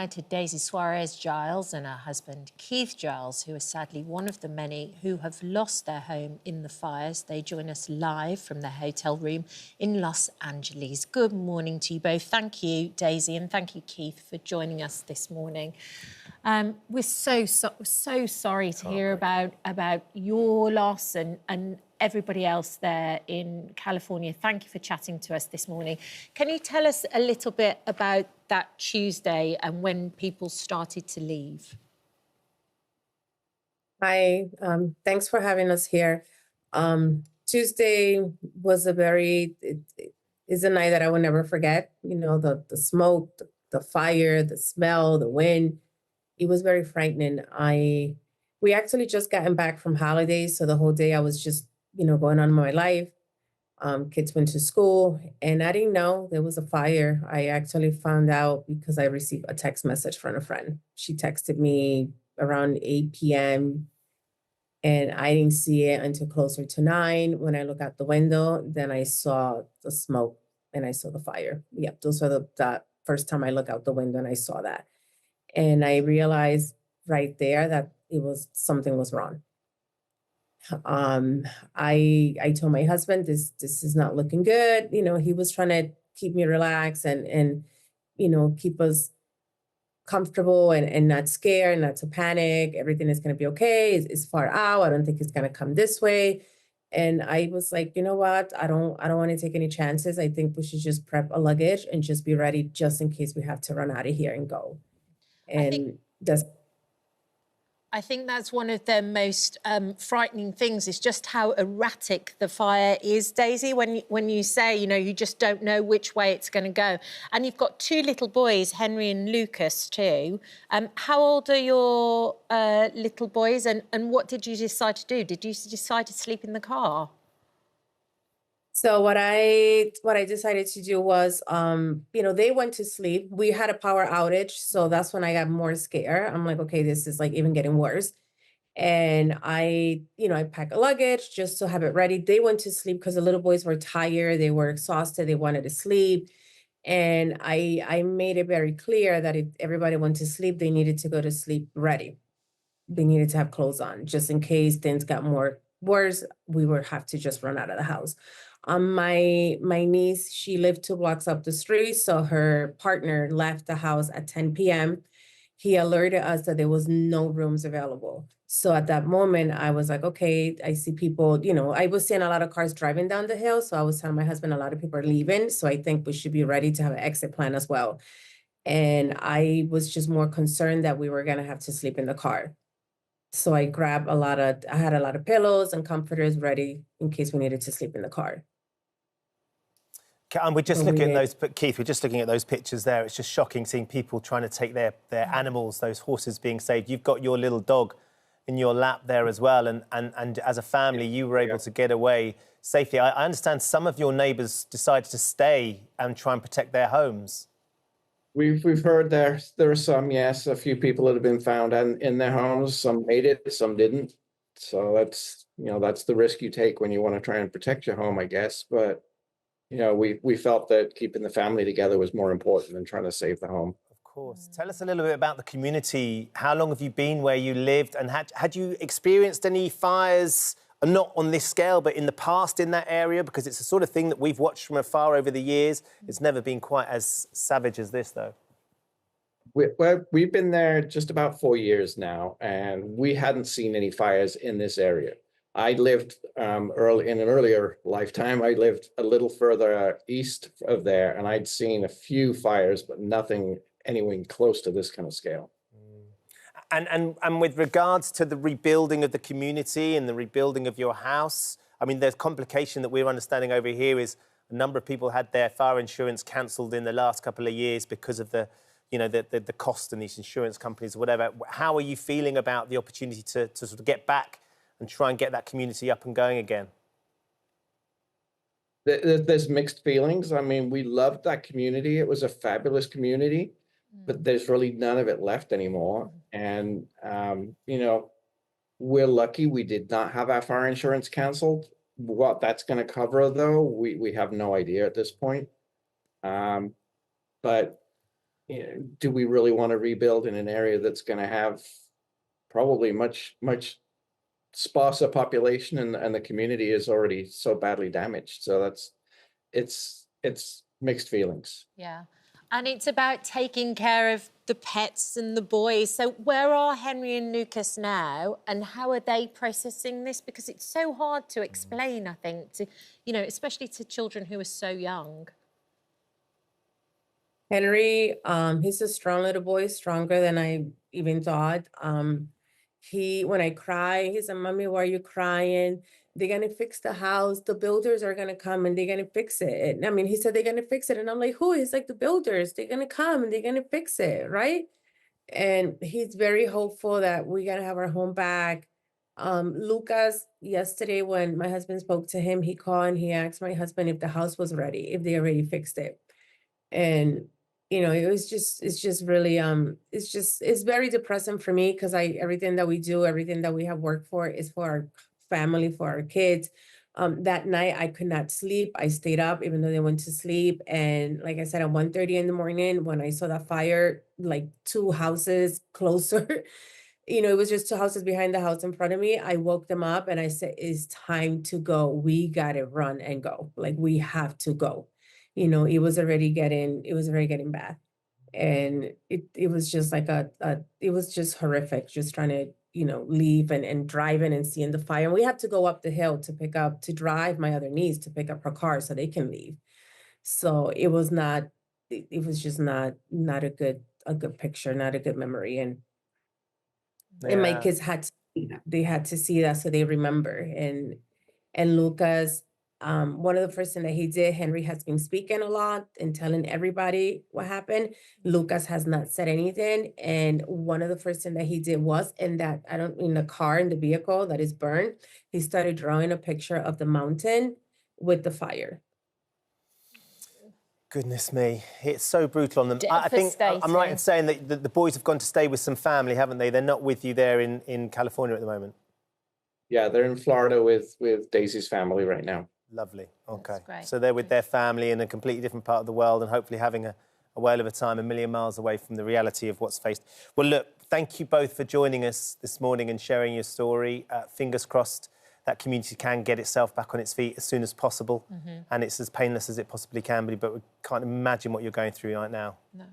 now to Deisy Suarez-Giles and her husband Keith Giles, who are sadly one of the many who have lost their home in the fires. They join us live from their hotel room in Los Angeles. Good morning to you both. Thank you, Deisy, and thank you, Keith, for joining us this morning. We're so sorry to hear about your loss and everybody else there in California. Thank you for chatting to us this morning. Can you tell us a little bit about that Tuesday and when people started to leave? Hi, thanks for having us here. Tuesday was is a night that I will never forget. You know, the smoke, the fire, the smell, the wind. It was very frightening. We actually just gotten back from holidays, so the whole day I was just, going on my life. Kids went to school, and I didn't know there was a fire. I actually found out because I received a text message from a friend. She texted me around 8 p.m., and I didn't see it until closer to 9. When I look out the window, then I saw the smoke and I saw the fire. Yep, those are the first time I look out the window and I saw that. And I realized right there that something was wrong. I told my husband, this is not looking good. He was trying to keep me relaxed and keep us comfortable and not scared, not to panic. Everything is going to be okay. It's far out. I don't think it's going to come this way. And I was like, you know what? I don't want to take any chances. I think we should just prep a luggage and just be ready just in case we have to run out of here and go. And I think that's one of the most frightening things is just how erratic the fire is, Deisy, when you say, you just don't know which way it's going to go. And you've got 2 little boys, Henry and Lucas, too. How old are your little boys and what did you decide to do? Did you decide to sleep in the car? So what I decided to do was, they went to sleep. We had a power outage, so that's when I got more scared. I'm like, okay, this is like even getting worse. And I packed a luggage just to have it ready. They went to sleep because the little boys were tired. They were exhausted. They wanted to sleep. And I made it very clear that if everybody went to sleep, they needed to go to sleep ready. They needed to have clothes on just in case things got worse. We would have to just run out of the house. My niece, she lived 2 blocks up the street, so her partner left the house at 10 p.m. He alerted us that there was no rooms available. So at that moment, I was like, okay, I see people, I was seeing a lot of cars driving down the hill. So I was telling my husband, a lot of people are leaving. So I think we should be ready to have an exit plan as well. And I was just more concerned that we were going to have to sleep in the car. So I had a lot of pillows and comforters ready in case we needed to sleep in the car. And we're just looking at those, but Keith, we're just looking at those pictures there. It's just shocking seeing people trying to take their animals, those horses being saved. You've got your little dog in your lap there as well. And as a family, you were able to get away safely. I understand some of your neighbours decided to stay and try and protect their homes. We've heard there are some, yes, a few people that have been found in their homes. Some made it, some didn't. So that's the risk you take when you want to try and protect your home, I guess. But we felt that keeping the family together was more important than trying to save the home. Of course. Tell us a little bit about the community. How long have you been where you lived? And had you experienced any fires, not on this scale, but in the past in that area? Because it's the sort of thing that we've watched from afar over the years. It's never been quite as savage as this, though. We've been there just about 4 years now, and we hadn't seen any fires in this area. I lived in an earlier lifetime. I lived a little further east of there, and I'd seen a few fires, but nothing anywhere close to this kind of scale. And with regards to the rebuilding of the community and the rebuilding of your house, I mean, there's complication that we're understanding over here is a number of people had their fire insurance cancelled in the last couple of years because of the cost in these insurance companies or whatever. How are you feeling about the opportunity to sort of get back and try and get that community up and going again? There's mixed feelings. I mean, we loved that community. It was a fabulous community, but there's really none of it left anymore. And, we're lucky we did not have our fire insurance canceled. What that's going to cover, though, we have no idea at this point. But, do we really want to rebuild in an area that's going to have probably much sparser population, and the community is already so badly damaged. So it's mixed feelings. Yeah. And it's about taking care of the pets and the boys. So where are Henry and Lucas now, and how are they processing this? Because it's so hard to explain, I think, to, you know, especially to children who are so young. Henry, he's a strong little boy, stronger than I even thought. When I cry, he said, "Mommy, why are you crying? They're gonna fix the house. The builders are gonna come and they're gonna fix it." And I mean, he said they're gonna fix it. And I'm like, who? He's like, the builders, they're gonna come and they're gonna fix it, right? And he's very hopeful that we're gonna have our home back. Lucas, yesterday when my husband spoke to him, he called and he asked my husband if the house was ready, if they already fixed it. And you know, it's just really, it's very depressing for me, because everything that we do, everything that we have worked for is for our family, for our kids. That night I could not sleep. I stayed up even though they went to sleep. And like I said, at 1:30 in the morning, when I saw that fire, like 2 houses closer, you know, it was just 2 houses behind the house in front of me. I woke them up and I said, it's time to go. We gotta run and go. Like, we have to go. You know, it was already getting bad. And it was just like it was just horrific, just trying to, you know, leave and driving and seeing the fire. And we had to go up the hill to drive my other niece to pick up her car so they can leave. So it was just not a good picture, not a good memory. And my kids had to see that. They had to see that so they remember. And Lucas, one of the first things that he did, Henry has been speaking a lot and telling everybody what happened. Lucas has not said anything. And one of the first things that he did was in the car, in the vehicle that is burned, he started drawing a picture of the mountain with the fire. Goodness me, it's so brutal on them. I think I'm right in saying that the boys have gone to stay with some family, haven't they? They're not with you there in California at the moment. Yeah, they're in Florida with Daisy's family right now. Lovely. Okay. So they're with their family in a completely different part of the world and hopefully having a whale of a time, a million miles away from the reality of what's faced. Well, look, thank you both for joining us this morning and sharing your story. Fingers crossed that community can get itself back on its feet as soon as possible. And it's as painless as it possibly can be, but we can't imagine what you're going through right now. No.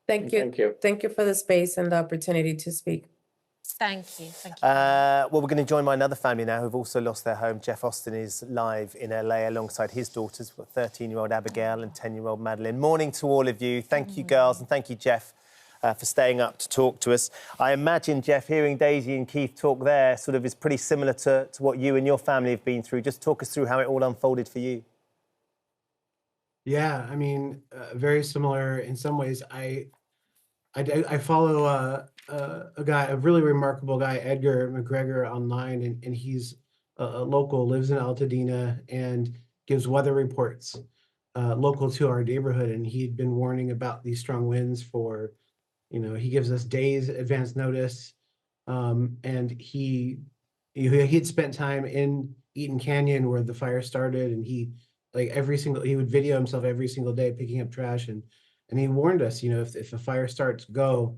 Thank you. Thank you. Thank you for the space and the opportunity to speak. Thank you. Thank you. Well, we're going to join my another family now who've also lost their home. Jeff Austin is live in LA alongside his daughters, 13-year-old Abigail and 10-year-old Madeline. Morning to all of you. Thank you, girls, and thank you, Jeff, for staying up to talk to us. I imagine, Jeff, hearing Daisy and Keith talk there sort of is pretty similar to what you and your family have been through. Just talk us through how it all unfolded for you. Yeah, I mean, very similar in some ways. I follow a guy, a really remarkable guy, Edgar McGregor, online, and he's a local, lives in Altadena, and gives weather reports local to our neighborhood. And he'd been warning about these strong winds for, you know, he gives us days advance notice. And he'd spent time in Eaton Canyon where the fire started, and he would video himself every single day picking up trash, and he warned us, you know, if a fire starts, go.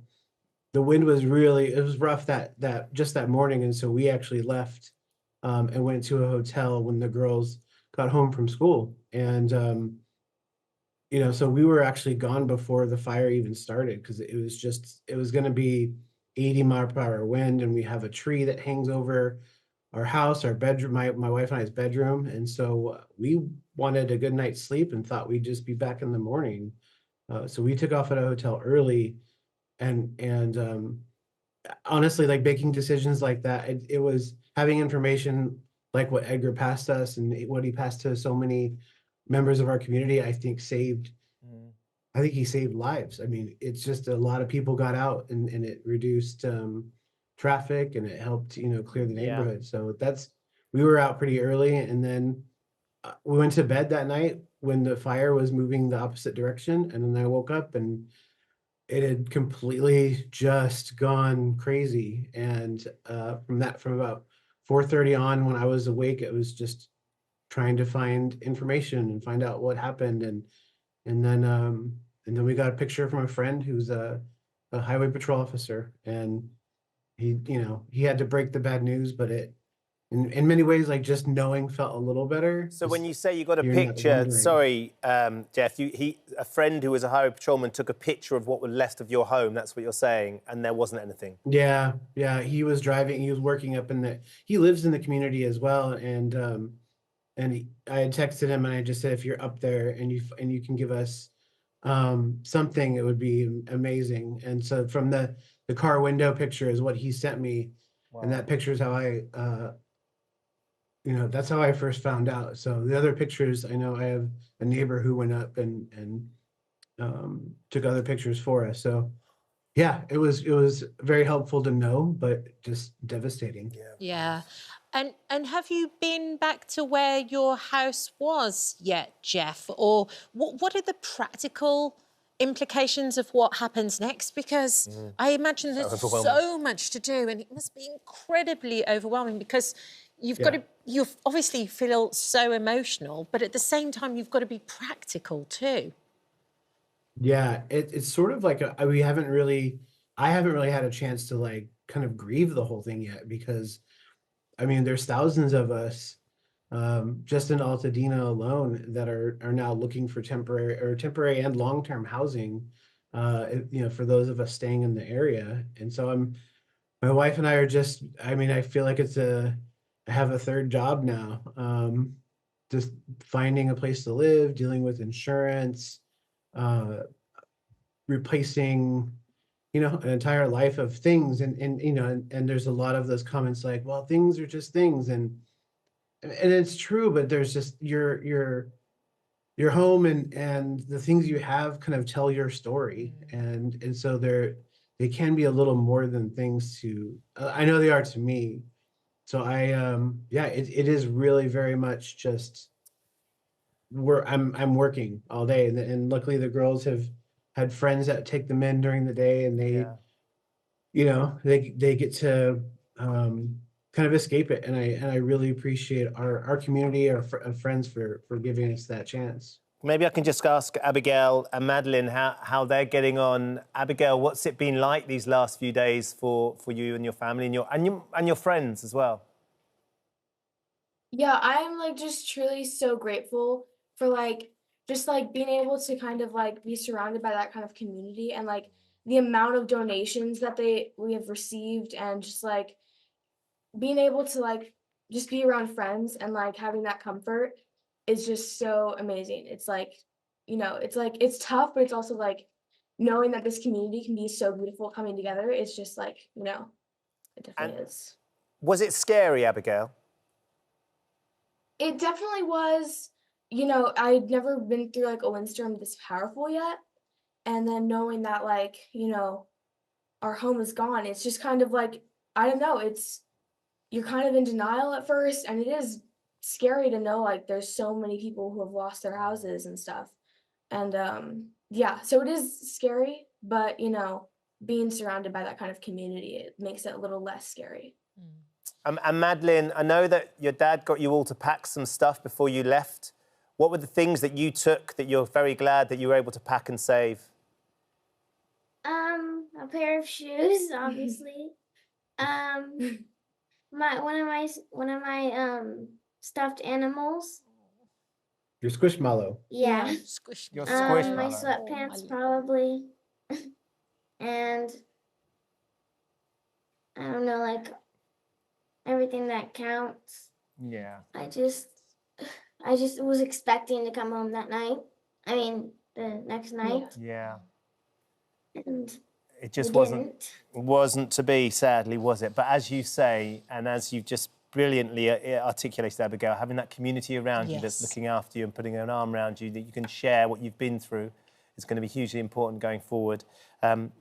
The wind was it was rough that morning, and so we actually left and went to a hotel when the girls got home from school. And you know, so we were actually gone before the fire even started, because it was going to be 80-mile-per-hour wind, and we have a tree that hangs over our house, our bedroom, my wife and I's bedroom, and so we wanted a good night's sleep and thought we'd just be back in the morning. So we took off at a hotel early, and honestly, like, making decisions like that, it was having information like what Edgar passed us and what he passed to so many members of our community. I think he saved lives. I mean, it's just a lot of people got out, and it reduced traffic, and it helped, you know, clear the neighborhood. So we were out pretty early, and then we went to bed that night when the fire was moving the opposite direction. And then I woke up and it had completely just gone crazy. And from about 4:30 on, when I was awake, it was just trying to find information and find out what happened. And then then we got a picture from a friend who's a highway patrol officer, and he, he had to break the bad news, but in many ways, like, just knowing felt a little better. So when you say you got a you're not picture, wondering. sorry, Jeff, a friend who was a highway patrolman took a picture of what was left of your home. That's what you're saying, and there wasn't anything. Yeah, he was driving. He was working up he lives in the community as well, and I had texted him and I just said, if you're up there and you can give us something, it would be amazing. And so from the car window picture is what he sent me, and that picture is how I that's how I first found out. So the other pictures, I know I have a neighbor who went up and took other pictures for us. So yeah, it was very helpful to know, but just devastating. Yeah. And have you been back to where your house was yet, Jeff? Or what are the practical implications of what happens next? Because I imagine there's so much to do, and it must be incredibly overwhelming, because you've got to, you obviously feel so emotional, but at the same time, you've got to be practical too. Yeah, it's sort of like I haven't really had a chance to like kind of grieve the whole thing yet, because I mean, there's thousands of us just in Altadena alone that are now looking for temporary and long-term housing, for those of us staying in the area. And so my wife and I are just, I mean, I feel like I have a third job now, just finding a place to live, dealing with insurance, replacing, an entire life of things. And there's a lot of those comments like, well, things are just things. And it's true, but there's just your home and the things you have kind of tell your story. And so they can be a little more than things to, I know they are to me. So it is really very much just I'm working all day, and luckily the girls have had friends that take them in during the day, and they they get to kind of escape it, and I really appreciate our community, our friends for giving us that chance. Maybe I can just ask Abigail and Madeline how they're getting on. Abigail, what's it been like these last few days for you and your family and your friends as well? Yeah, I'm like just truly so grateful for just being able to kind of be surrounded by that kind of community, and the amount of donations that we have received, and just being able to just be around friends and having that comfort is just so amazing. It's it's tough, but it's also knowing that this community can be so beautiful coming together. It's just it definitely is. Was it scary, Abigail? It definitely was. I'd never been through a windstorm this powerful yet. And then knowing that our home is gone, it's just kind of I don't know, you're kind of in denial at first, and it is scary to know there's so many people who have lost their houses and stuff. And yeah, so it is scary, but being surrounded by that kind of community, it makes it a little less scary. And Madeline, I know that your dad got you all to pack some stuff before you left. What were the things that you took that you're very glad that you were able to pack and save? A pair of shoes, obviously. One of my stuffed animals. Your Squishmallow. Yeah. Your Squishmallow. My sweatpants, probably. And I don't know, everything that counts. Yeah. I just was expecting to come home that night. I mean, the next night. Yeah. And it just wasn't to be, sadly, was it? But as you say, and as you've just brilliantly articulated, Abigail, having that community around you that's looking after you and putting an arm around you that you can share what you've been through is going to be hugely important going forward.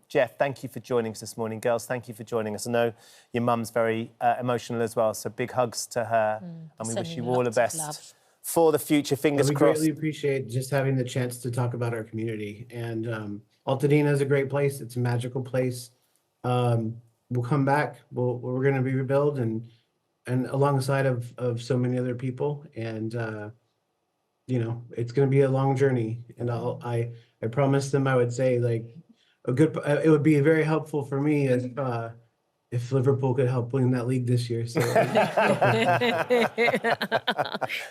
Jeff, thank you for joining us this morning. Girls, thank you for joining us. I know your mum's very emotional as well, so big hugs to her, and we wish you all the best for the future. Fingers crossed. We greatly appreciate just having the chance to talk about our community. And Altadena is a great place. It's a magical place. We'll come back. We're going to be rebuilt and alongside of so many other people. And it's going to be a long journey. And I promised them I would say like it would be very helpful for me if Liverpool could help win that league this year. So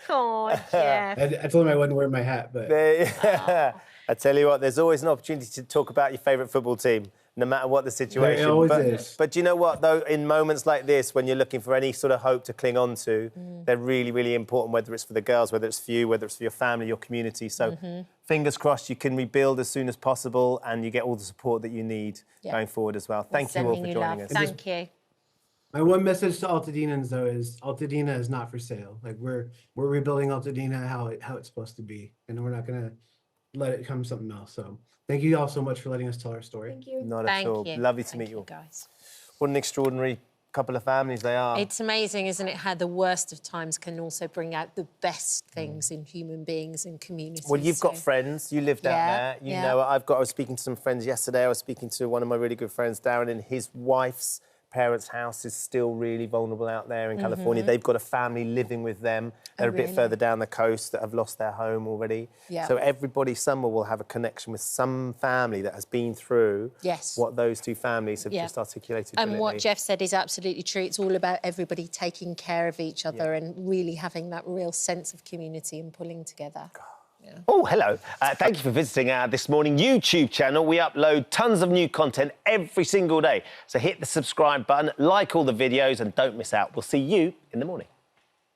Oh, Jeff. I told him I wouldn't wear my hat, but I tell you what, there's always an opportunity to talk about your favourite football team, no matter what the situation. There always is. But you know what, though, in moments like this, when you're looking for any sort of hope to cling on to, they're really, really important, whether it's for the girls, whether it's for you, whether it's for your family, your community. So fingers crossed you can rebuild as soon as possible and you get all the support that you need going forward as well. Thank you all for joining us. Thank you. my one message to Altadinans though is Altadena is not for sale. Like we're rebuilding Altadena how it's supposed to be, and we're not gonna let it come something else. So thank you all so much for letting us tell our story. Thank you. Not at all. Lovely to meet you all. Guys. What an extraordinary couple of families they are. It's amazing, isn't it, how the worst of times can also bring out the best things in human beings and communities. Well, you've got friends. You lived out there. You know, I was speaking to some friends yesterday. I was speaking to one of my really good friends, Darren, and his wife's parents' house is still really vulnerable out there in California. They've got a family living with them. They're a bit further down the coast that have lost their home already. So everybody somewhere will have a connection with some family that has been through what those two families have just articulated. And what Jeff said is absolutely true. It's all about everybody taking care of each other and really having that real sense of community and pulling together. Oh, hello. Thank you for visiting our This Morning YouTube channel. We upload tons of new content every single day. So hit the subscribe button, like all the videos, and don't miss out. We'll see you in the morning.